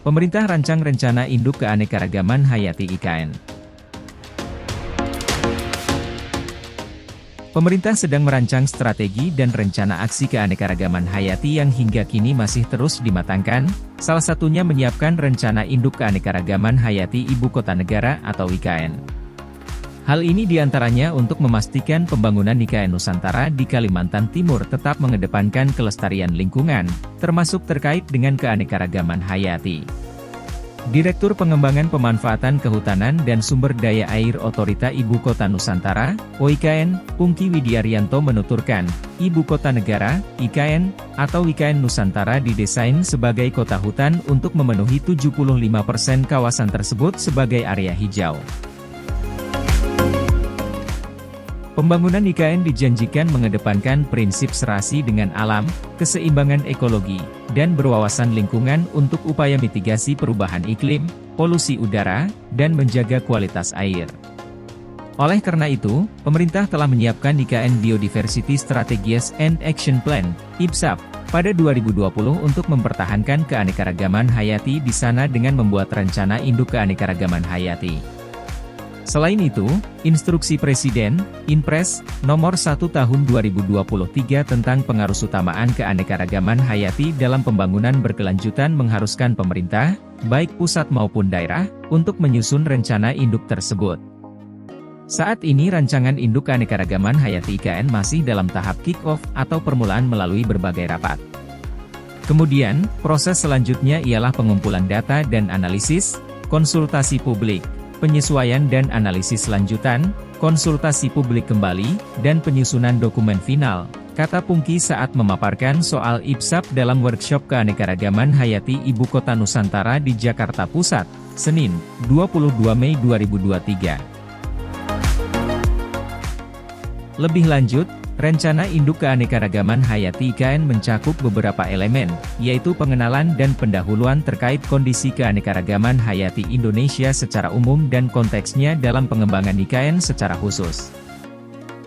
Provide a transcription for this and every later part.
Pemerintah rancang rencana induk keanekaragaman hayati IKN. Pemerintah sedang merancang strategi dan rencana aksi keanekaragaman hayati yang hingga kini masih terus dimatangkan, salah satunya menyiapkan rencana induk keanekaragaman hayati Ibu Kota Negara atau IKN. Hal ini diantaranya untuk memastikan pembangunan IKN Nusantara di Kalimantan Timur tetap mengedepankan kelestarian lingkungan, termasuk terkait dengan keanekaragaman hayati. Direktur Pengembangan Pemanfaatan Kehutanan dan Sumber Daya Air Otorita Ibu Kota Nusantara, OIKN, Pungki Widiaryanto menuturkan, Ibu Kota Negara, IKN, atau IKN Nusantara didesain sebagai kota hutan untuk memenuhi 75% kawasan tersebut sebagai area hijau. Pembangunan IKN dijanjikan mengedepankan prinsip serasi dengan alam, keseimbangan ekologi, dan berwawasan lingkungan untuk upaya mitigasi perubahan iklim, polusi udara, dan menjaga kualitas air. Oleh karena itu, pemerintah telah menyiapkan IKN Biodiversity Strategies and Action Plan, IBSAP, pada 2020 untuk mempertahankan keanekaragaman hayati di sana dengan membuat rencana induk keanekaragaman hayati. Selain itu, Instruksi Presiden, Inpres, Nomor 1 Tahun 2023 tentang pengarusutamaan keanekaragaman hayati dalam pembangunan berkelanjutan mengharuskan pemerintah, baik pusat maupun daerah, untuk menyusun rencana induk tersebut. Saat ini rancangan induk keanekaragaman hayati IKN masih dalam tahap kick-off atau permulaan melalui berbagai rapat. Kemudian, proses selanjutnya ialah pengumpulan data dan analisis, konsultasi publik, penyesuaian dan analisis lanjutan, konsultasi publik kembali, dan penyusunan dokumen final, kata Pungki saat memaparkan soal IBSAP dalam workshop keanekaragaman hayati Ibu Kota Nusantara di Jakarta Pusat, Senin, 22 Mei 2023. Lebih lanjut, rencana induk keanekaragaman hayati IKN mencakup beberapa elemen, yaitu pengenalan dan pendahuluan terkait kondisi keanekaragaman hayati Indonesia secara umum dan konteksnya dalam pengembangan IKN secara khusus.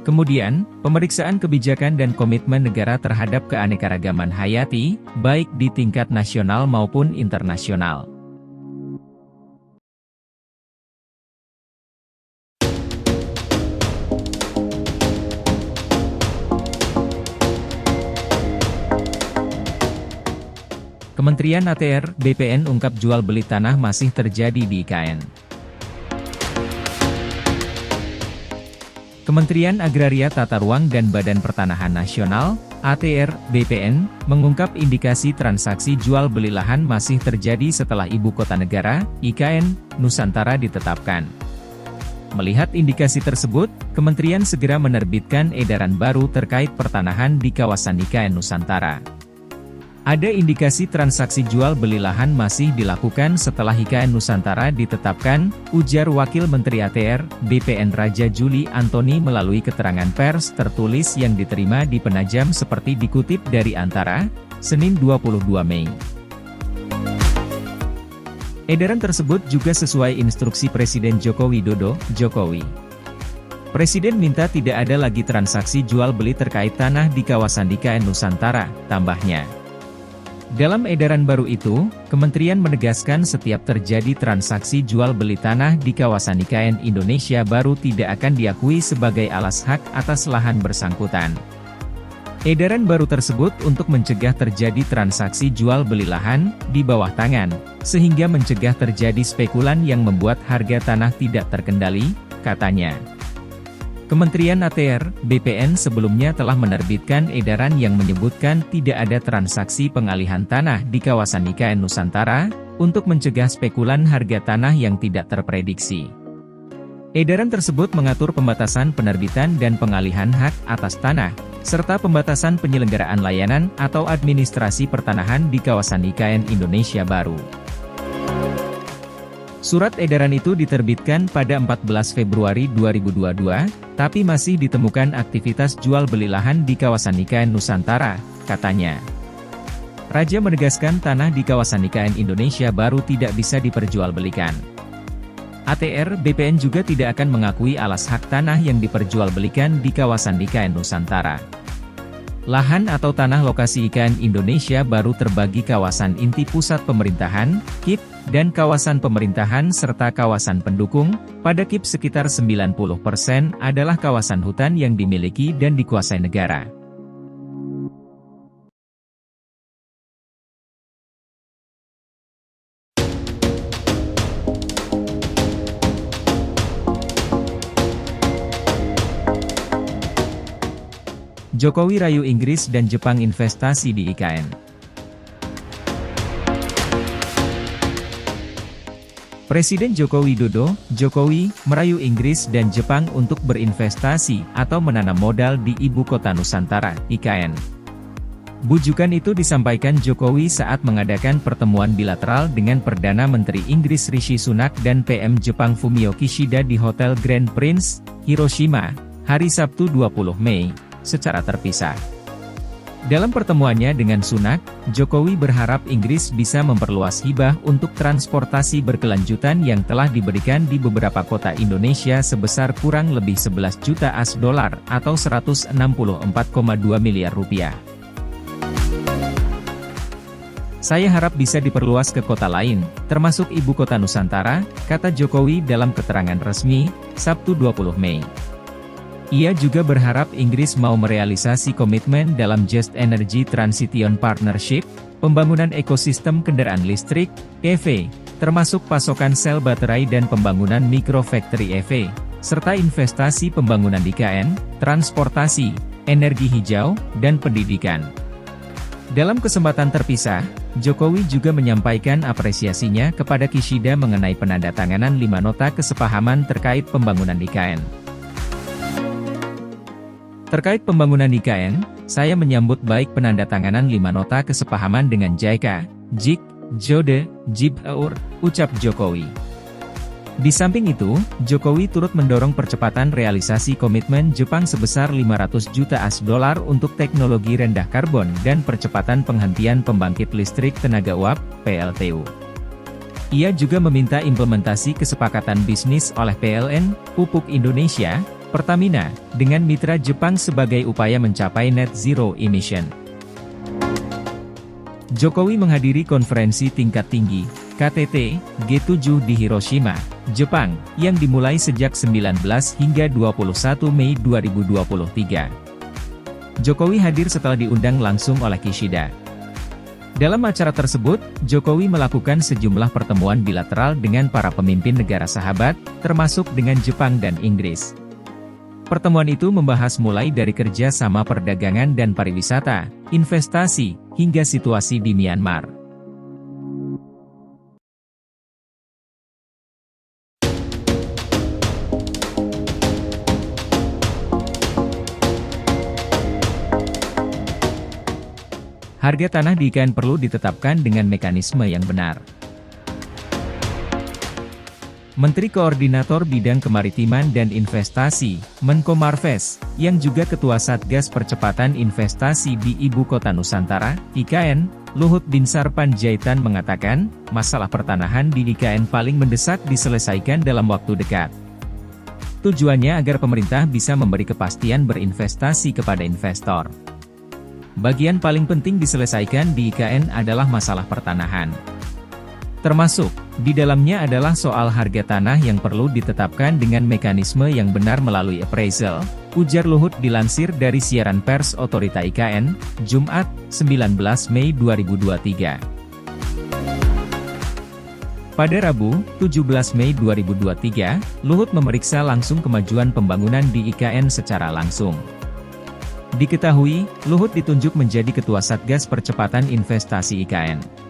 Kemudian, pemeriksaan kebijakan dan komitmen negara terhadap keanekaragaman hayati, baik di tingkat nasional maupun internasional. Kementerian ATR, BPN ungkap jual beli tanah masih terjadi di IKN. Kementerian Agraria Tata Ruang dan Badan Pertanahan Nasional, ATR, BPN, mengungkap indikasi transaksi jual beli lahan masih terjadi setelah Ibu Kota Negara, IKN, Nusantara ditetapkan. Melihat indikasi tersebut, Kementerian segera menerbitkan edaran baru terkait pertanahan di kawasan IKN Nusantara. Ada indikasi transaksi jual beli lahan masih dilakukan setelah IKN Nusantara ditetapkan, ujar Wakil Menteri ATR, BPN Raja Juli Antoni melalui keterangan pers tertulis yang diterima di Penajam seperti dikutip dari Antara, Senin 22 Mei. Edaran tersebut juga sesuai instruksi Presiden Joko Widodo, Jokowi. Presiden minta tidak ada lagi transaksi jual beli terkait tanah di kawasan IKN Nusantara, tambahnya. Dalam edaran baru itu, Kementerian menegaskan setiap terjadi transaksi jual beli tanah di kawasan IKN Indonesia baru tidak akan diakui sebagai alas hak atas lahan bersangkutan. Edaran baru tersebut untuk mencegah terjadi transaksi jual beli lahan di bawah tangan, sehingga mencegah terjadi spekulan yang membuat harga tanah tidak terkendali, katanya. Kementerian ATR, BPN sebelumnya telah menerbitkan edaran yang menyebutkan tidak ada transaksi pengalihan tanah di kawasan IKN Nusantara, untuk mencegah spekulan harga tanah yang tidak terprediksi. Edaran tersebut mengatur pembatasan penerbitan dan pengalihan hak atas tanah, serta pembatasan penyelenggaraan layanan atau administrasi pertanahan di kawasan IKN Indonesia baru. Surat edaran itu diterbitkan pada 14 Februari 2022, tapi masih ditemukan aktivitas jual beli lahan di kawasan IKN Nusantara, katanya. Raja menegaskan tanah di kawasan IKN Indonesia baru tidak bisa diperjualbelikan. ATR, BPN juga tidak akan mengakui alas hak tanah yang diperjualbelikan di kawasan IKN Nusantara. Lahan atau tanah lokasi IKN Indonesia baru terbagi kawasan inti pusat pemerintahan, KIP, dan kawasan pemerintahan serta kawasan pendukung. Pada KIP sekitar 90% adalah kawasan hutan yang dimiliki dan dikuasai negara. Jokowi rayu Inggris dan Jepang investasi di IKN. Presiden Joko Widodo, Jokowi, merayu Inggris dan Jepang untuk berinvestasi atau menanam modal di Ibu Kota Nusantara, IKN. Bujukan itu disampaikan Jokowi saat mengadakan pertemuan bilateral dengan Perdana Menteri Inggris Rishi Sunak dan PM Jepang Fumio Kishida di Hotel Grand Prince, Hiroshima, hari Sabtu 20 Mei. Secara terpisah. Dalam pertemuannya dengan Sunak, Jokowi berharap Inggris bisa memperluas hibah untuk transportasi berkelanjutan yang telah diberikan di beberapa kota Indonesia sebesar kurang lebih 11 juta AS dolar atau 164,2 miliar rupiah. Saya harap bisa diperluas ke kota lain, termasuk Ibu Kota Nusantara, kata Jokowi dalam keterangan resmi, Sabtu 20 Mei. Ia juga berharap Inggris mau merealisasi komitmen dalam Just Energy Transition Partnership, pembangunan ekosistem kendaraan listrik, EV, termasuk pasokan sel baterai dan pembangunan microfactory EV, serta investasi pembangunan IKN, transportasi, energi hijau, dan pendidikan. Dalam kesempatan terpisah, Jokowi juga menyampaikan apresiasinya kepada Kishida mengenai penandatanganan 5 nota kesepahaman terkait pembangunan IKN. Terkait pembangunan IKN, saya menyambut baik penandatanganan 5 nota kesepahaman dengan JICA, JIK, JODE, JIBAUR, ucap Jokowi. Di samping itu, Jokowi turut mendorong percepatan realisasi komitmen Jepang sebesar 500 juta AS dolar untuk teknologi rendah karbon dan percepatan penghentian pembangkit listrik tenaga uap, PLTU. Ia juga meminta implementasi kesepakatan bisnis oleh PLN, Pupuk Indonesia, Pertamina, dengan mitra Jepang sebagai upaya mencapai net zero emission. Jokowi menghadiri konferensi tingkat tinggi, KTT, G7 di Hiroshima, Jepang, yang dimulai sejak 19 hingga 21 Mei 2023. Jokowi hadir setelah diundang langsung oleh Kishida. Dalam acara tersebut, Jokowi melakukan sejumlah pertemuan bilateral dengan para pemimpin negara sahabat, termasuk dengan Jepang dan Inggris. Pertemuan itu membahas mulai dari kerja sama perdagangan dan pariwisata, investasi, hingga situasi di Myanmar. Harga tanah di IKN perlu ditetapkan dengan mekanisme yang benar. Menteri Koordinator Bidang Kemaritiman dan Investasi, Menko Marves, yang juga Ketua Satgas Percepatan Investasi di Ibu Kota Nusantara, IKN, Luhut Binsar Panjaitan mengatakan, masalah pertanahan di IKN paling mendesak diselesaikan dalam waktu dekat. Tujuannya agar pemerintah bisa memberi kepastian berinvestasi kepada investor. Bagian paling penting diselesaikan di IKN adalah masalah pertanahan. Termasuk, di dalamnya adalah soal harga tanah yang perlu ditetapkan dengan mekanisme yang benar melalui appraisal, ujar Luhut dilansir dari siaran pers Otorita IKN, Jumat, 19 Mei 2023. Pada Rabu, 17 Mei 2023, Luhut memeriksa langsung kemajuan pembangunan di IKN secara langsung. Diketahui, Luhut ditunjuk menjadi Ketua Satgas Percepatan Investasi IKN.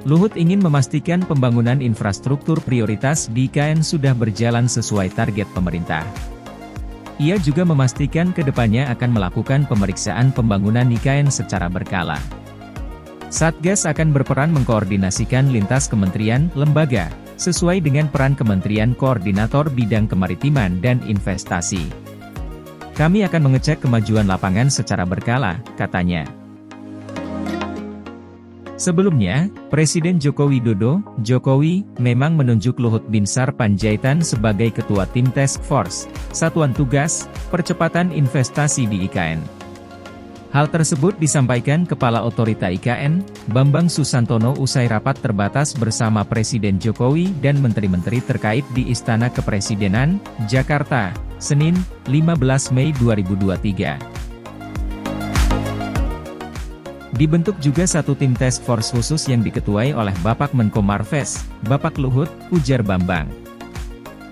Luhut ingin memastikan pembangunan infrastruktur prioritas di IKN sudah berjalan sesuai target pemerintah. Ia juga memastikan ke depannya akan melakukan pemeriksaan pembangunan IKN secara berkala. Satgas akan berperan mengkoordinasikan lintas kementerian, lembaga, sesuai dengan peran Kementerian Koordinator Bidang Kemaritiman dan Investasi. Kami akan mengecek kemajuan lapangan secara berkala, katanya. Sebelumnya, Presiden Joko Widodo, Jokowi, memang menunjuk Luhut Binsar Panjaitan sebagai Ketua Tim Task Force, Satuan Tugas, Percepatan Investasi di IKN. Hal tersebut disampaikan Kepala Otorita IKN, Bambang Susantono usai rapat terbatas bersama Presiden Jokowi dan menteri-menteri terkait di Istana Kepresidenan, Jakarta, Senin, 15 Mei 2023. Dibentuk juga satu tim task force khusus yang diketuai oleh Bapak Menko Marves, Bapak Luhut, ujar Bambang.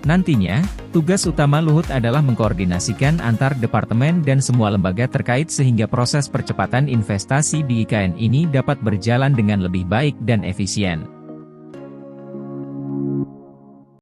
Nantinya, tugas utama Luhut adalah mengkoordinasikan antar departemen dan semua lembaga terkait sehingga proses percepatan investasi di IKN ini dapat berjalan dengan lebih baik dan efisien.